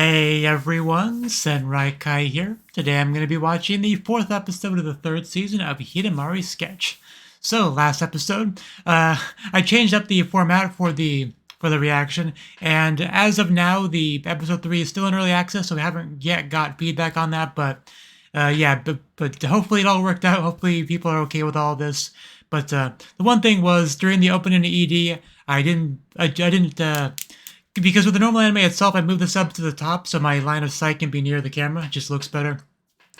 Hey everyone, Senrai here. Today I'm going to be watching the 4th episode of the 3rd season of Hidamari Sketch. So, last episode, I changed up the format for the reaction, and as of now, the episode 3 is still in early access, so we haven't yet got feedback on that, but but hopefully it all worked out. Hopefully people are okay with all this. But the one thing was, during the opening ED, I didn't because with the normal anime itself, I moved the sub to the top so my line of sight can be near the camera. It just looks better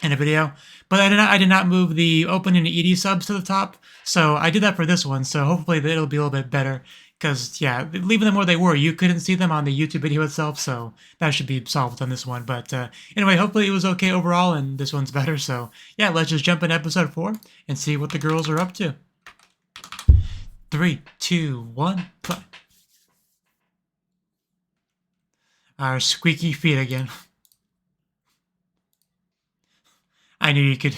in a video. But I did not move the open and ED subs to the top, so I did that for this one. So hopefully it'll be a little bit better. Because, yeah, leaving them where they were, you couldn't see them on the YouTube video itself, so that should be solved on this one. But anyway, hopefully it was okay overall, and this one's better. So, yeah, let's just jump into episode 4 and see what the girls are up to. 3, 2, 1, play. Our squeaky feet again. I knew you could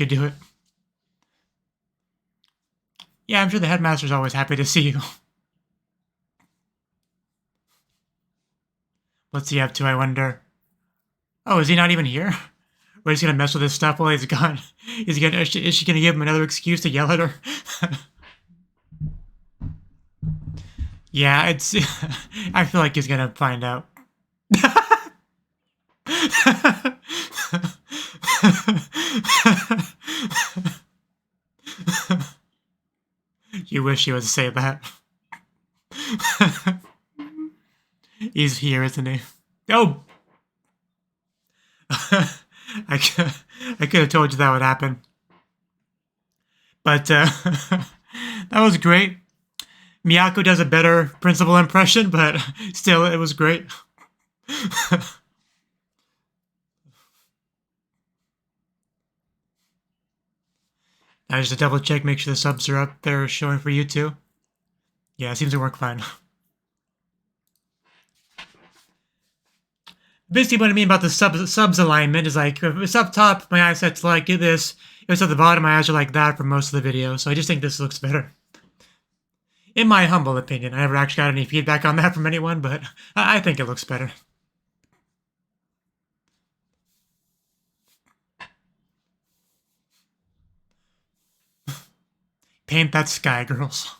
do it. Yeah, I'm sure the headmaster's always happy to see you. What's he up to, I wonder? Oh, is he not even here? Or is he gonna mess with his stuff while he's gone? Is she gonna give him another excuse to yell at her? Yeah, I feel like he's gonna find out. You wish he would say that. He's here, isn't he? Oh! I could have told you that would happen. But that was great. Miyako does a better principal impression, but still, it was great. Now just to double check, make sure the subs are up there showing for you too. Yeah, it seems to work fine. Basically, what I mean about the subs alignment is like, if it's up top, my eyesight's like this. If it's at the bottom, my eyes are like that for most of the video. So I just think this looks better. In my humble opinion. I never actually got any feedback on that from anyone, but I think it looks better. Paint that sky, girls.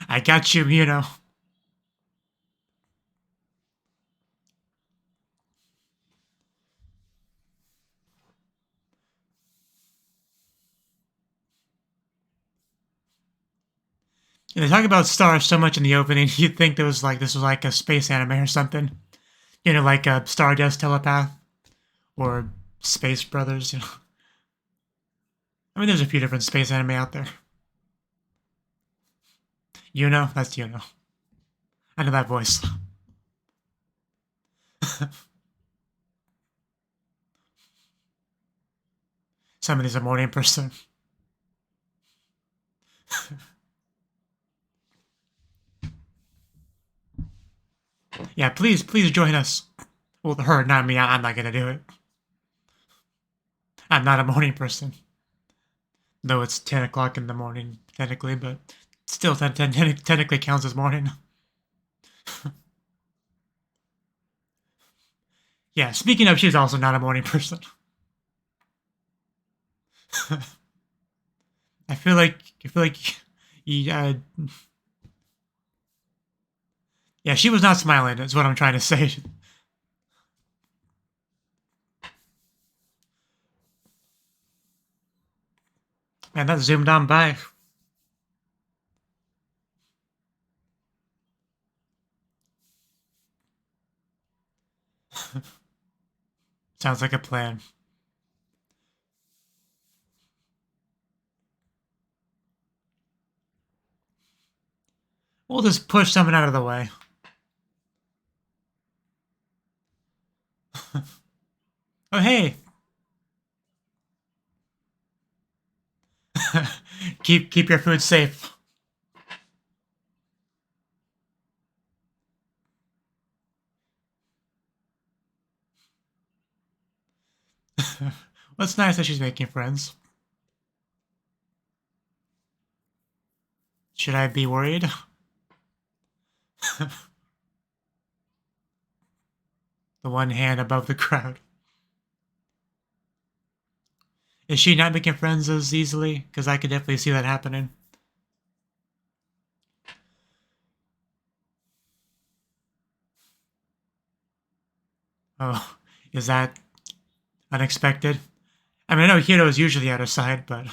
I got you, you know. And they talk about stars so much in the opening, you'd think this was like a space anime or something. You know, like a Stardust Telepath or Space Brothers, you know. I mean, there's a few different space anime out there. You know? That's you know. I know that voice. Somebody's a morning person. Yeah, please join us. Well, her, not me. I'm not gonna do it. I'm not a morning person. Though it's 10 o'clock in the morning, technically, but still technically counts as morning. Yeah, speaking of, she's also not a morning person. I feel like yeah, she was not smiling, is what I'm trying to say. Man, that zoomed on by. Sounds like a plan. We'll just push someone out of the way. Oh, hey! keep your food safe. Well, it's nice that she's making friends. Should I be worried? The one hand above the crowd. Is she not making friends as easily? Because I could definitely see that happening. Oh, is that unexpected? I mean, I know Hiro is usually at her side, but...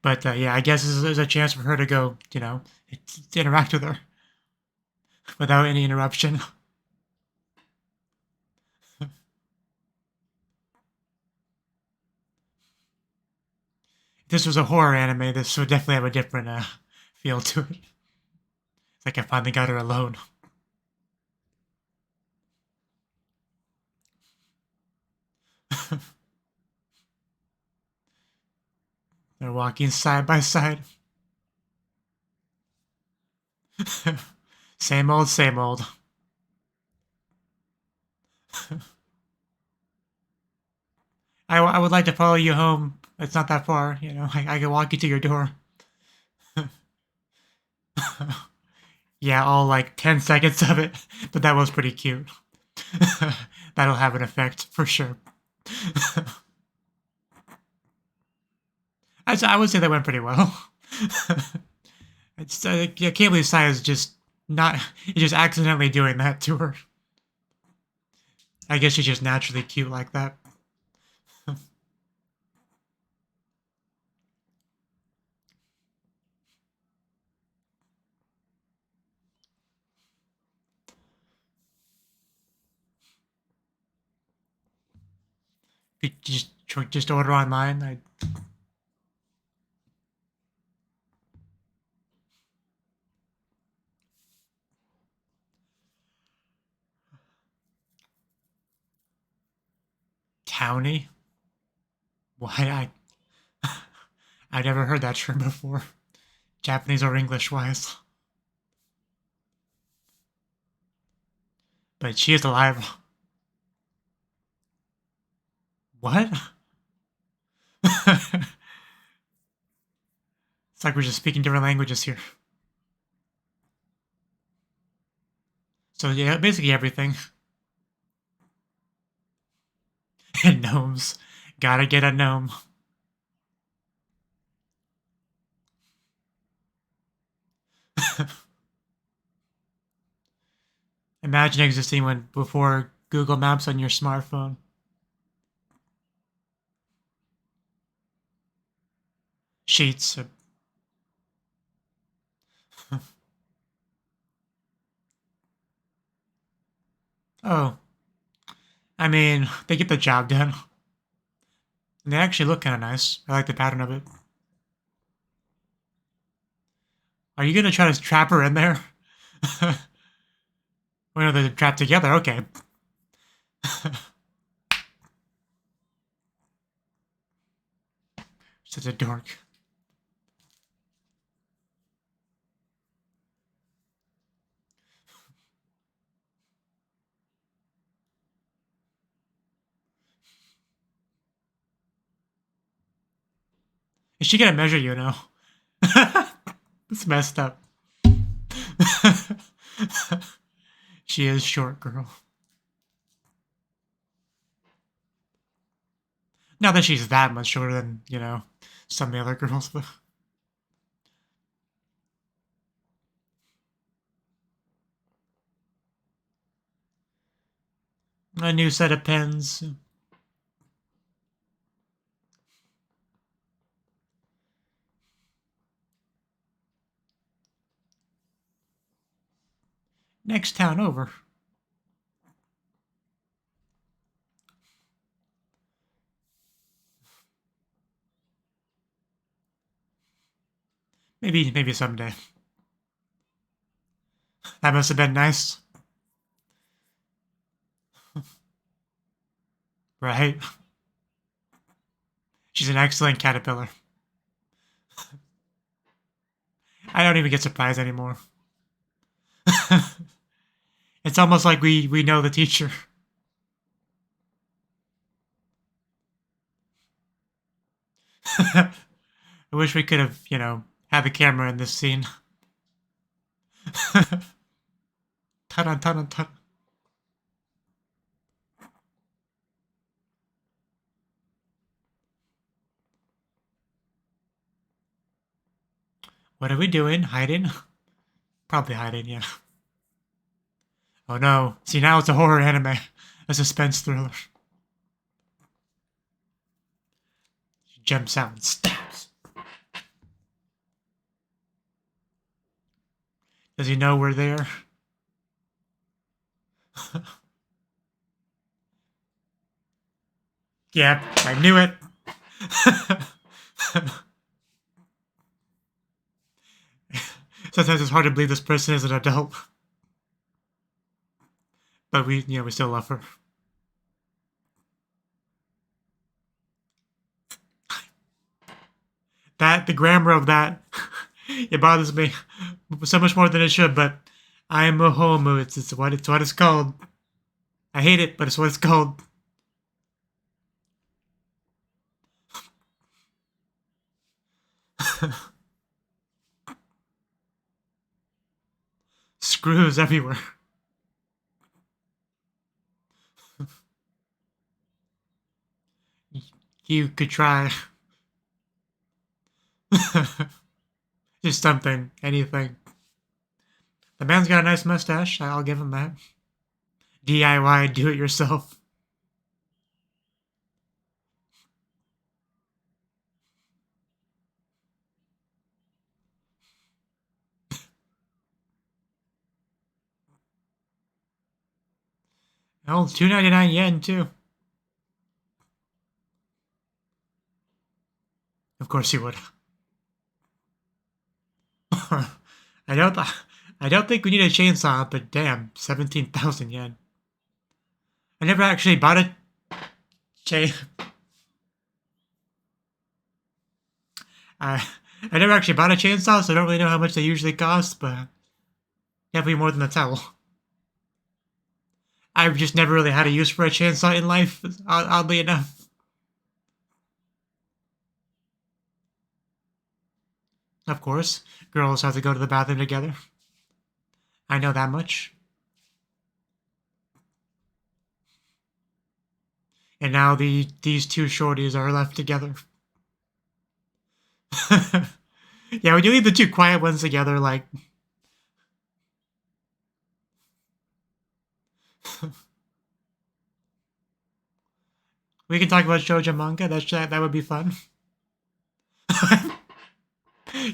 but yeah, I guess there's a chance for her to go, you know, to interact with her. Without any interruption. If this was a horror anime, this would definitely have a different feel to it. It's like I finally got her alone. They're walking side by side. Same old, same old. I would like to follow you home. It's not that far, you know. I can walk you to your door. Yeah, all like 10 seconds of it, but that was pretty cute. That'll have an effect for sure. I would say that went pretty well. It's I can't believe Sai is just not just accidentally doing that to her. I guess she's just naturally cute like that. Could you just order online? Townie? Why I never heard that term before. Japanese or English wise. But she is alive. What? It's like we're just speaking different languages here. So yeah, basically everything. And gnomes. Gotta get a gnome. Imagine existing when before Google Maps on your smartphone. Sheets. Oh, I mean, they get the job done. And they actually look kind of nice. I like the pattern of it. Are you gonna try to trap her in there? Well, they're trapped together. Okay. Such a dork. Is she gonna measure you now? It's messed up. She is short, girl. Not that she's that much shorter than, you know, some of the other girls, but... A new set of pens. Next town over. Maybe someday. That must have been nice. Right? She's an excellent caterpillar. I don't even get surprised anymore. It's almost like we know the teacher. I wish we could have, you know, had the camera in this scene. Ta-da, ta-da, ta-da. What are we doing? Hiding? Probably hiding, yeah. Oh no. See, now it's a horror anime. A suspense thriller. Jumps out and stabs. Does he know we're there? Yeah, I knew it. Sometimes it's hard to believe this person is an adult. But we still love her. The grammar of that, it bothers me so much more than it should, but I'm a homo. It's what it's called. I hate it, but it's what it's called. Screws everywhere. You could try. Just something, anything. The man's got a nice mustache. I'll give him that. DIY, do it yourself. Oh, 299 yen too. Of course he would. I don't think we need a chainsaw, but damn, 17,000 yen. I never actually bought a chain. I never actually bought a chainsaw, so I don't really know how much they usually cost, but definitely more than a towel. I've just never really had a use for a chainsaw in life, oddly enough. Of course, girls have to go to the bathroom together. I know that much. And now these two shorties are left together. Yeah, when you leave the two quiet ones together, like... We can talk about shoujo manga, that would be fun.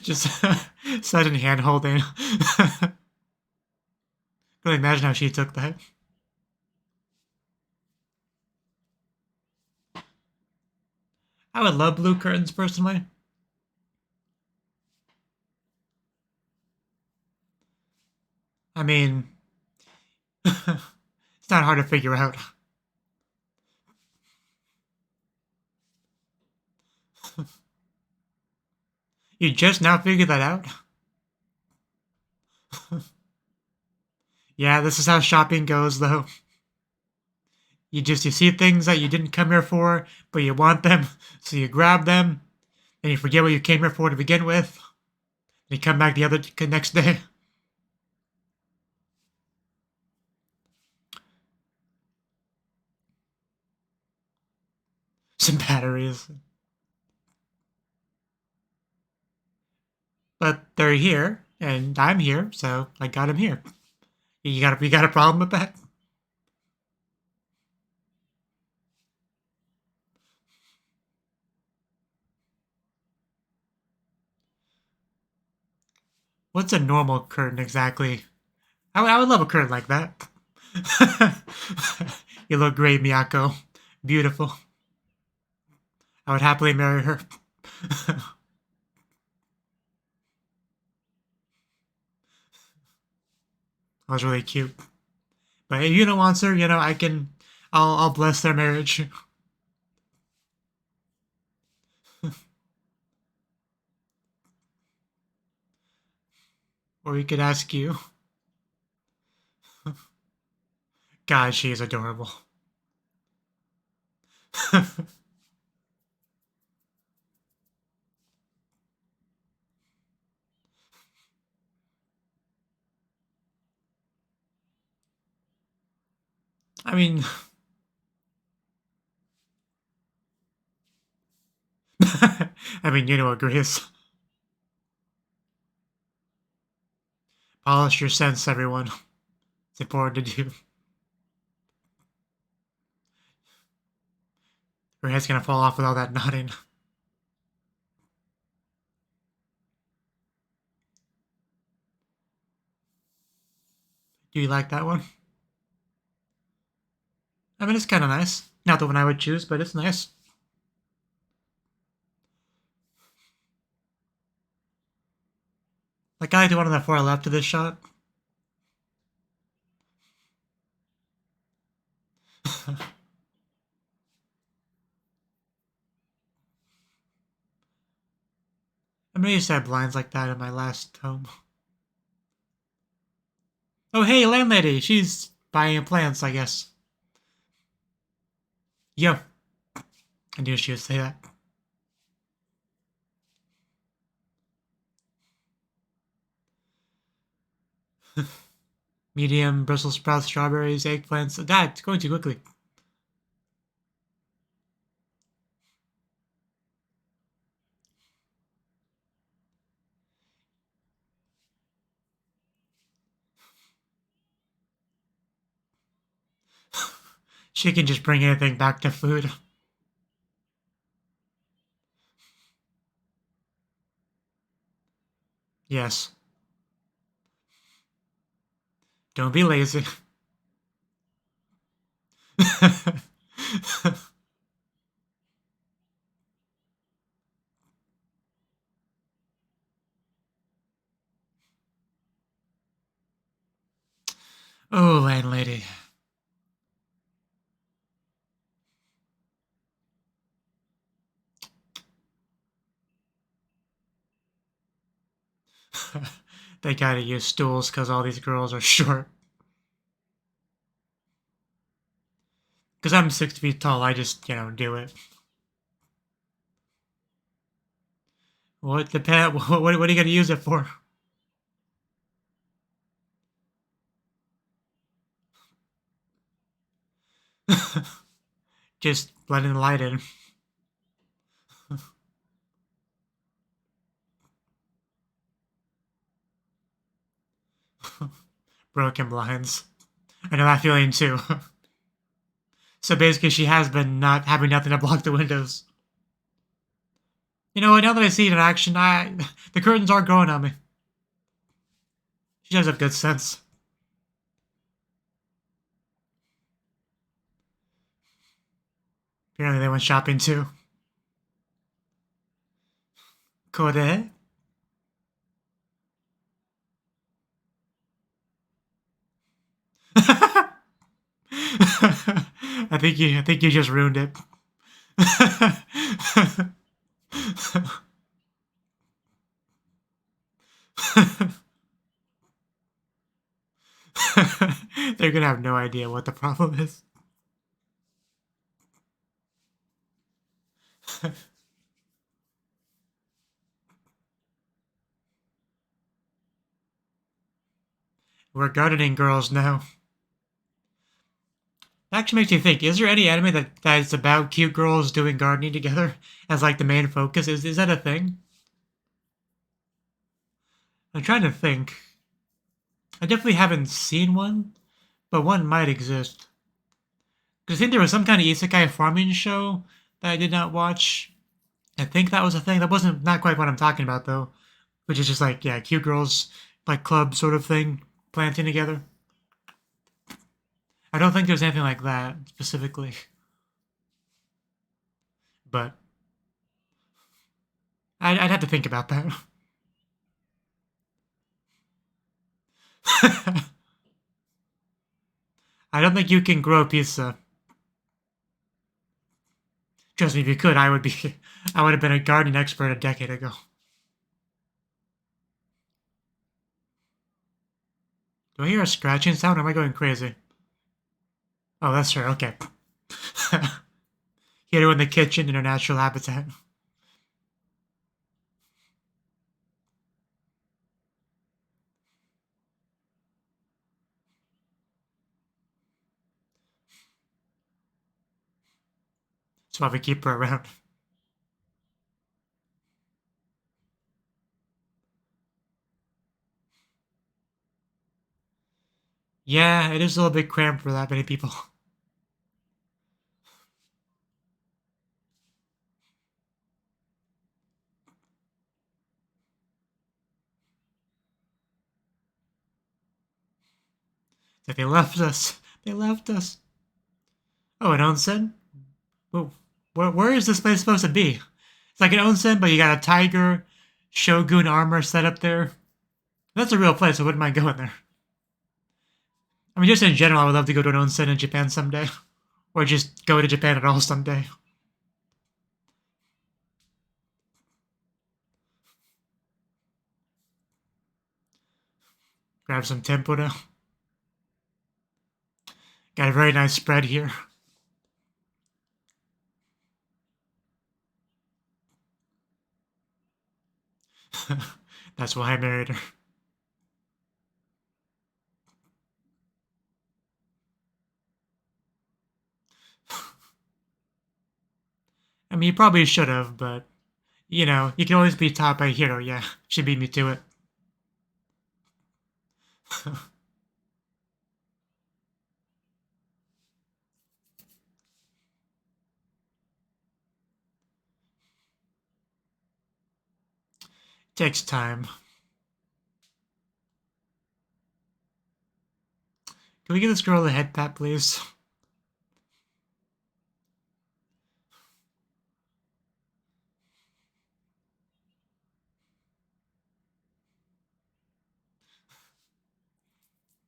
Just sudden hand holding. Really imagine how she took that. I would love blue curtains personally. I mean, it's not hard to figure out. You just now figured that out? Yeah, this is how shopping goes, though. You see things that you didn't come here for, but you want them, so you grab them, and you forget what you came here for to begin with, and you come back the next day. Some batteries. But they're here, and I'm here, so I got them here. You got a problem with that? What's a normal curtain exactly? I would love a curtain like that. You look great, Miyako. Beautiful. I would happily marry her. That was really cute. But if Yuna wants her, I'll bless their marriage. Or we could ask you. God, she is adorable. I mean, I mean, agrees. Polish your sense, everyone. It's important to do. Her head's gonna fall off with all that nodding. Do you like that one? I mean, it's kind of nice. Not the one I would choose, but it's nice. Like, I like the one on the far left of this shot. I mean, I used to have blinds like that in my last home. Oh, hey, landlady! She's buying plants, I guess. Yo. I knew she would say that. Medium Brussels sprouts, strawberries, eggplants. It's going too quickly. She can just bring anything back to food. Yes. Don't be lazy. Oh, landlady. They gotta use stools because all these girls are short. Because I'm 6 feet tall, I just, do it. What the pet? What are you gonna use it for? Just letting the light in. Broken blinds. I know that feeling too. So basically, she has been not having nothing to block the windows. You know what? Now that I see it in action, the curtains are growing on me. She does have good sense. Apparently, they went shopping too. Kore? I think you just ruined it. They're gonna have no idea what the problem is. We're gardening girls now. It actually makes you think, is there any anime that is about cute girls doing gardening together as like the main focus? Is that a thing? I'm trying to think. I definitely haven't seen one, but one might exist. Because I think there was some kind of isekai farming show that I did not watch. I think that was a thing. That wasn't not quite what I'm talking about though, which is just like cute girls like club sort of thing planting together. I don't think there's anything like that specifically, but I'd have to think about that. I don't think you can grow pizza. Trust me, if you could, I would be. I would have been a gardening expert a decade ago. Do I hear a scratching sound? Or am I going crazy? Oh, that's her. Okay. Hit her in the kitchen in her natural habitat. That's why we keep her around. Yeah, it is a little bit cramped for that many people. Like they left us. They left us. Oh, an onsen? Well, where is this place supposed to be? It's like an onsen, but you got a tiger, shogun armor set up there. That's a real place. I wouldn't mind going there. I mean, just in general, I would love to go to an onsen in Japan someday. Or just go to Japan at all someday. Grab some tempura. Got a very nice spread here. That's why I married her. I mean, you probably should have, but, you know, you can always be taught by a hero. Yeah, she beat me to it. Takes time. Can we give this girl a head pat, please?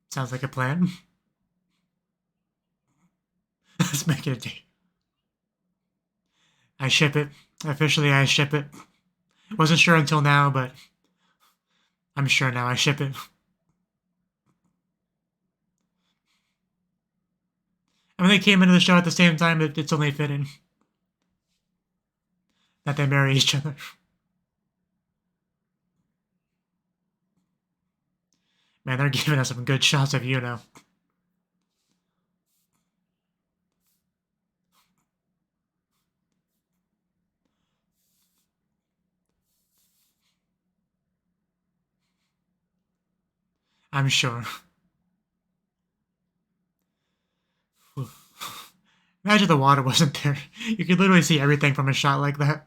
Sounds like a plan. Let's make it a date. I ship it. Officially, I ship it. Wasn't sure until now, but I'm sure now I ship it. I mean, they came into the show at the same time, it's only fitting that they marry each other. Man, they're giving us some good shots of Yuno. I'm sure. Imagine the water wasn't there. You could literally see everything from a shot like that.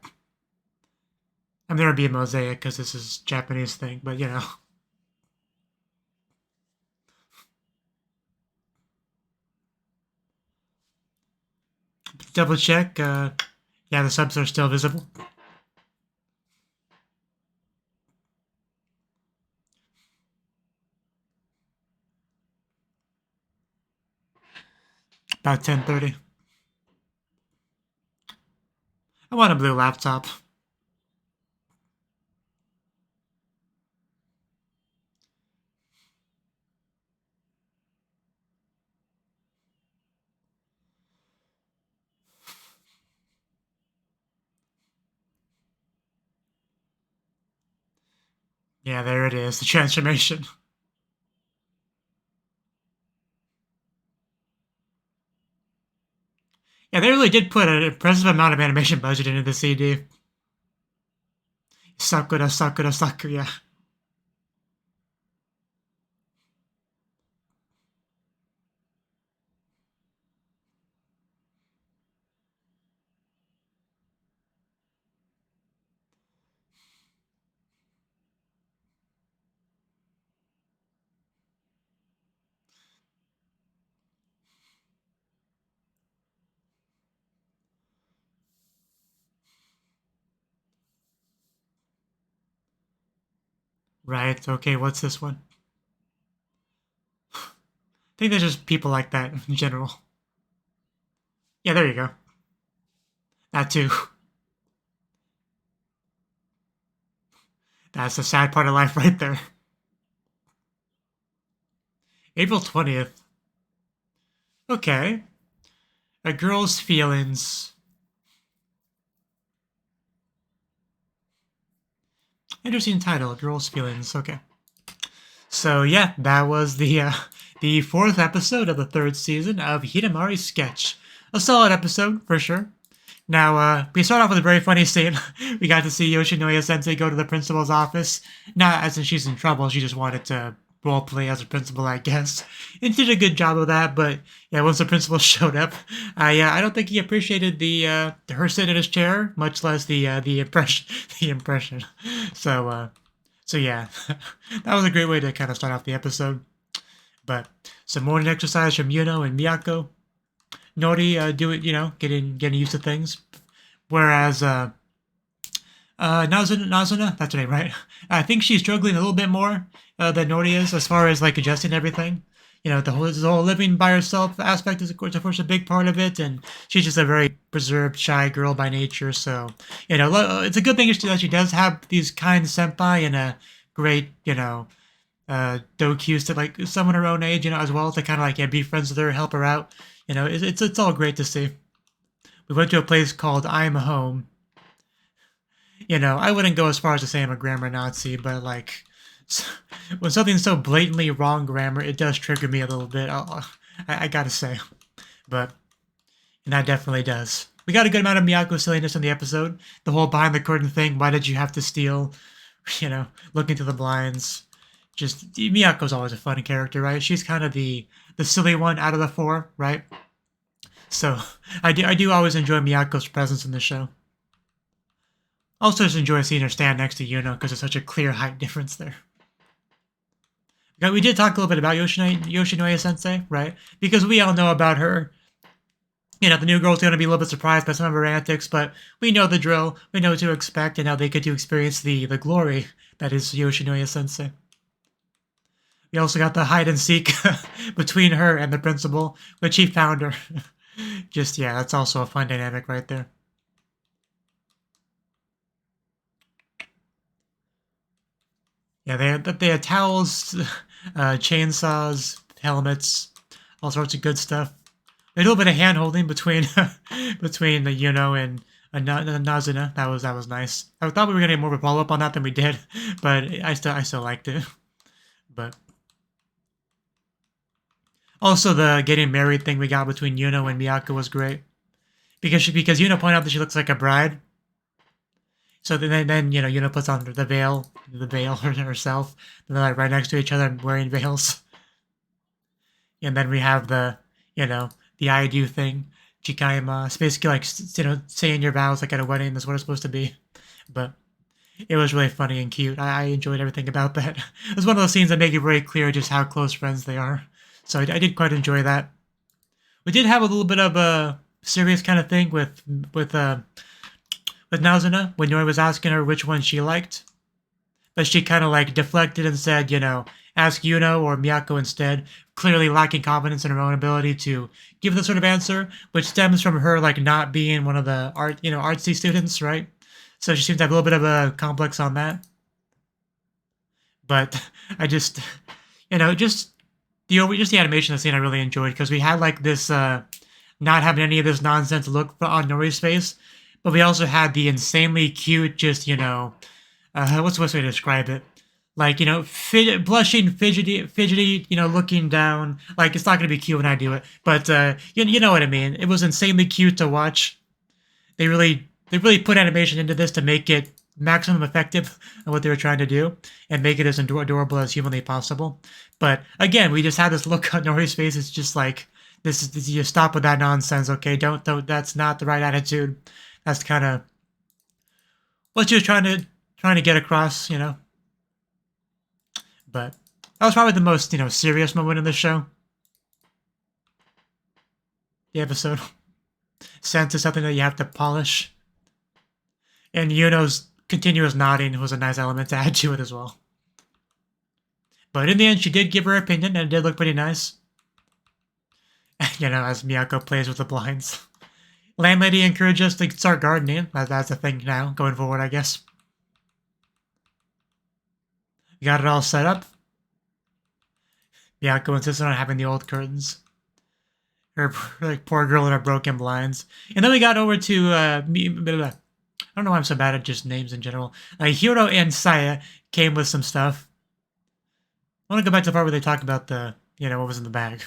I mean, there would be a mosaic because this is a Japanese thing, but you know. Double check. Yeah, the subs are still visible. About 10:30. I want a blue laptop. Yeah, there it is, the transformation. Yeah, they really did put an impressive amount of animation budget into the CD. Sakura, Sakura, Sakura, yeah. Right, okay, what's this one? I think there's just people like that in general. Yeah, there you go. That too. That's the sad part of life right there. April 20th. Okay. A girl's feelings. Interesting title, A Girl's Feelings. Okay. So yeah, that was the fourth episode of the third season of Hidamari Sketch. A solid episode, for sure. Now, we start off with a very funny scene. We got to see Yoshinoya-sensei go to the principal's office. Not as in she's in trouble, she just wanted to roleplay as a principal, I guess. And she did a good job of that, but yeah, once the principal showed up, I don't think he appreciated the her sitting in his chair, much less the impression. The impression. So yeah, that was a great way to kind of start off the episode. But some morning exercise from Yuno and Miyako. Nori do it, getting used to things. Whereas Nazuna, that's her name, right? I think she's struggling a little bit more than Nori is as far as like adjusting everything. The whole living by herself aspect is of course a big part of it, and she's just a very preserved, shy girl by nature. So it's a good thing that she does have these kind senpai and a great Doku's to like someone her own age, as well to kind of like be friends with her, help her out. It's all great to see. We went to a place called I'm Home. I wouldn't go as far as to say I'm a grammar Nazi, but like when something's so blatantly wrong grammar, it does trigger me a little bit. I gotta say, and that definitely does. We got a good amount of Miyako silliness in the episode. The whole behind the curtain thing. Why did you have to steal? Looking through the blinds. Just Miyako's always a funny character, right? She's kind of the silly one out of the four, right? So I do always enjoy Miyako's presence in the show. Also just enjoy seeing her stand next to Yuno because there's such a clear height difference there. We did talk a little bit about Yoshinoya-sensei, right? Because we all know about her. The new girl's going to be a little bit surprised by some of her antics, but we know the drill. We know what to expect, and now they get to experience the glory that is Yoshinoya-sensei. We also got the hide and seek between her and the principal, which he found her. That's also a fun dynamic right there. Yeah, they had towels, chainsaws, helmets, all sorts of good stuff. A little bit of hand holding between between the Yuno and Nazuna. That was nice. I thought we were gonna get more of a follow up on that than we did, but I still liked it. But also the getting married thing we got between Yuno and Miyako was great because Yuno pointed out that she looks like a bride. So then Yuno puts on the veil herself. And they're like right next to each other wearing veils. And then we have the I do thing. Chikaima. It's basically like, saying your vows like at a wedding. That's what it's supposed to be. But it was really funny and cute. I enjoyed everything about that. It was one of those scenes that make it very clear just how close friends they are. So I did quite enjoy that. We did have a little bit of a serious kind of thing with Nazuna when Nori was asking her which one she liked. But she kind of like deflected and said, ask Yuno or Miyako instead, clearly lacking confidence in her own ability to give this sort of answer, which stems from her like not being one of the artsy students, right? So she seems to have a little bit of a complex on that. But I just, just the animation of the scene I really enjoyed because we had like this not having any of this nonsense look on Nori's face, but we also had the insanely cute, just what's the best way to describe it? Like blushing, fidgety, looking down. Like it's not gonna be cute when I do it, but you know what I mean. It was insanely cute to watch. They really put animation into this to make it maximum effective at what they were trying to do and make it as adorable as humanly possible. But again, we just had this look on Nori's face. It's just like you stop with that nonsense, okay? Don't that's not the right attitude. That's kind of what you're trying to get across, But that was probably the most, serious moment in the show. The episode. Sense is something that you have to polish. And Yuno's continuous nodding was a nice element to add to it as well. But in the end, she did give her opinion, and it did look pretty nice. As Miyako plays with the blinds. Landlady encouraged us to start gardening. That's a thing now, going forward, I guess. We got it all set up. Miyako insisted on having the old curtains. Her poor girl and her broken blinds. And then we got over to I don't know why I'm so bad at just names in general. Hiro and Saya came with some stuff. I want to go back to the part where they talk about the, what was in the bag.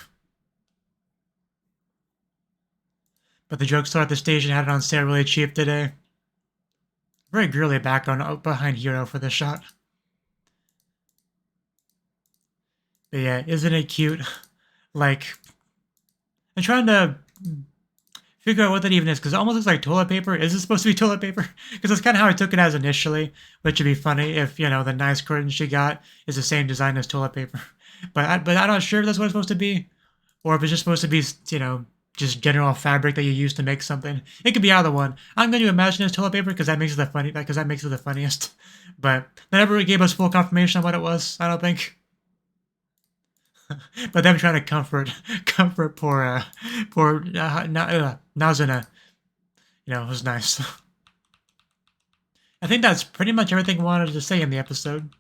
But the drugstore at the station had it on sale really cheap today. Very girly background behind Hero for this shot. But yeah, isn't it cute? Like, I'm trying to figure out what that even is, because it almost looks like toilet paper. Is it supposed to be toilet paper? Because that's kind of how I took it as initially, which would be funny if, you know, the nice curtain she got is the same design as toilet paper. But I'm not sure if that's what it's supposed to be, or if it's just supposed to be, you know, just general fabric that you use to make something. It could be either one. I'm going to imagine it's toilet paper because that makes it the funniest. But they never gave us full confirmation on what it was, I don't think. But them trying to comfort poor Nazuna, you know, was nice. I think that's pretty much everything we wanted to say in the episode.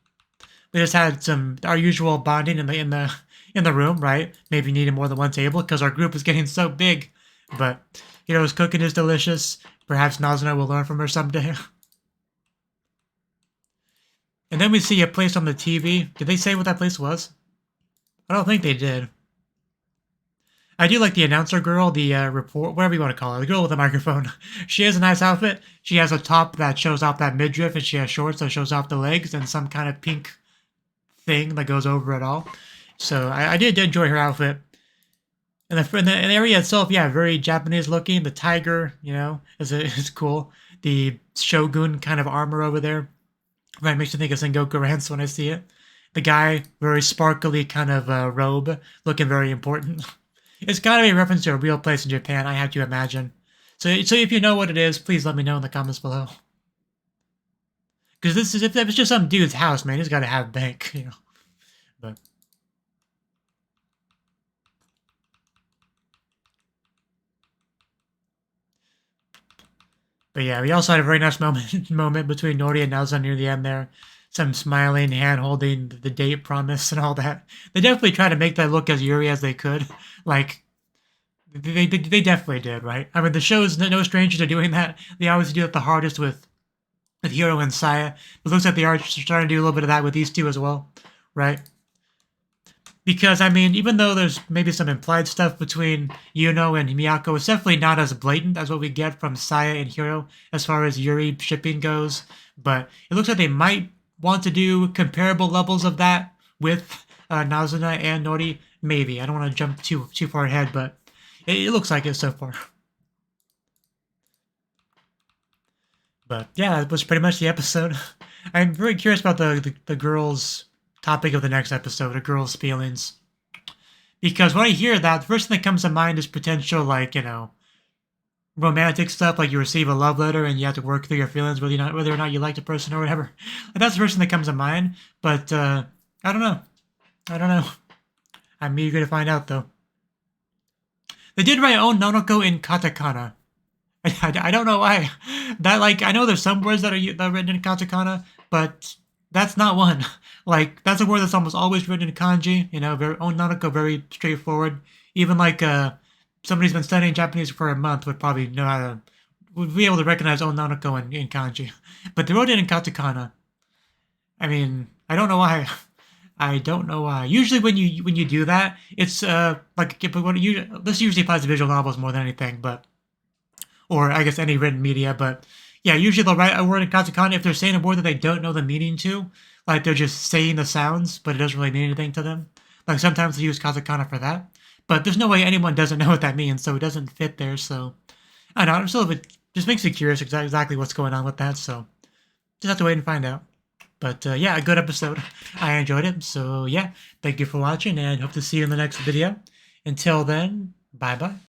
We just had our usual bonding in the room, right? Maybe needed more than one table because our group is getting so big. But Hiro's cooking is delicious. Perhaps Nazuna will learn from her someday. And then we see a place on the TV. Did they say what that place was? I don't think they did. I do like the announcer girl, the report, whatever you want to call her, the girl with the microphone. She has a nice outfit. She has a top that shows off that midriff, and she has shorts that shows off the legs, and some kind of pink thing that goes over it all. So I did enjoy her outfit. And the area itself, yeah, very Japanese looking. The tiger, you know, is cool. The Shogun kind of armor over there, right, makes me think of Sengoku Rance when I see it. The guy, very sparkly kind of robe, looking very important. It's got to be a reference to a real place in Japan, I have to imagine. So if you know what it is, please let me know in the comments below. Because this is, if it's just some dude's house, man, he's got to have a bank, you know. But yeah, we also had a very nice moment between Nori and Naoza near the end there. Some smiling, hand-holding, the date promise and all that. They definitely tried to make that look as Yuri as they could. Like, they definitely did, right? I mean, the show is no stranger to doing that. They always do it the hardest with Hiro and Saya. It looks like they are starting to do a little bit of that with these two as well, right? Because, I mean, even though there's maybe some implied stuff between Yuno and Miyako, it's definitely not as blatant as what we get from Saya and Hiro as far as Yuri shipping goes. But it looks like they might want to do comparable levels of that with Nazuna and Nori. Maybe. I don't want to jump too far ahead, but it looks like it so far. But yeah, that was pretty much the episode. I'm very curious about the girls' topic of the next episode, the girls' feelings. Because when I hear that, the first thing that comes to mind is potential, like, you know, romantic stuff, like you receive a love letter and you have to work through your feelings whether or not you like the person or whatever. Like, that's the first thing that comes to mind. But I don't know. I'm eager to find out, though. They did write own Nanoko in katakana. I don't know why. That, like, I know there's some words that are written in katakana, but that's not one. Like, that's a word that's almost always written in kanji. You know, own Nanoko, very straightforward. Even like somebody who's been studying Japanese for a month would probably know how to, would be able to recognize own Nanoko in kanji. But they wrote it in katakana. I mean, I don't know why. Usually when you do that, it's like, this usually applies to visual novels more than anything, but, or I guess any written media, but yeah, usually they'll write a word in katakana if they're saying a word that they don't know the meaning to, like they're just saying the sounds, but it doesn't really mean anything to them. Like sometimes they use katakana for that, but there's no way anyone doesn't know what that means, so it doesn't fit there. So I don't know, I'm still a bit, just makes me curious exactly what's going on with that. So just have to wait and find out. But yeah, a good episode. I enjoyed it. So yeah, thank you for watching and hope to see you in the next video. Until then, bye bye.